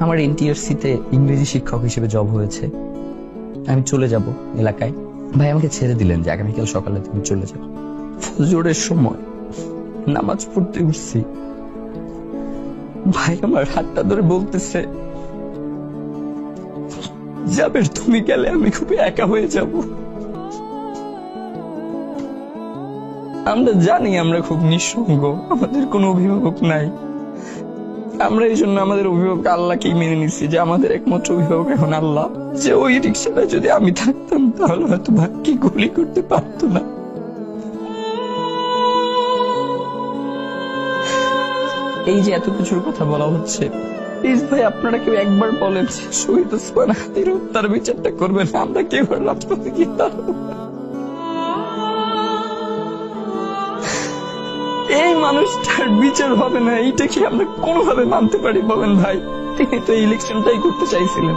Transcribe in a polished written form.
আমার এনটিআরসি তে ইংরেজি শিক্ষক হিসেবে জব হয়েছে, আমি চলে যাব এলাকায়। ভাই আমাকে ছেড়ে দিলেন যে আগামীকাল সকালে তুমি চলে যাও। ফজরের সময় নামাজ পড়তে উঠছি, ভাই আমার হাতটা ধরে বলতেছে, জাবের তুমি গেলে আমি খুব একা হয়ে যাব। আমরা জানি আমরা খুব নিঃসঙ্গ, আমাদের কোনো অভিভাবক নাই। আমরা এই জন্য আমাদের অভিভাবক আল্লাহকেই মেনে নিচ্ছি যে আমাদের একমাত্র অভিভাবক এখন আল্লাহ। যে ওই রিক্সাটায় যদি আমি থাকতাম তাহলে হয়তো ভাগ্যে গুলি করতে পারতো না। এই যে এত কিছুর কথা বলা হচ্ছে, প্লিজ ভাই আপনারা কেউ একবার বলেন শহীদ ওসমান হাদির হত্যার বিচারটা করবেন, আমরা কেউ রাজপথে গিয়ে দাঁড়াবো। এই মানুষটার বিচার হবে না, এইটা কি আমরা কোনোভাবে মানতে পারি বলেন ভাই? তিনি তো ইলেকশনটাই করতে চাইছিলেন।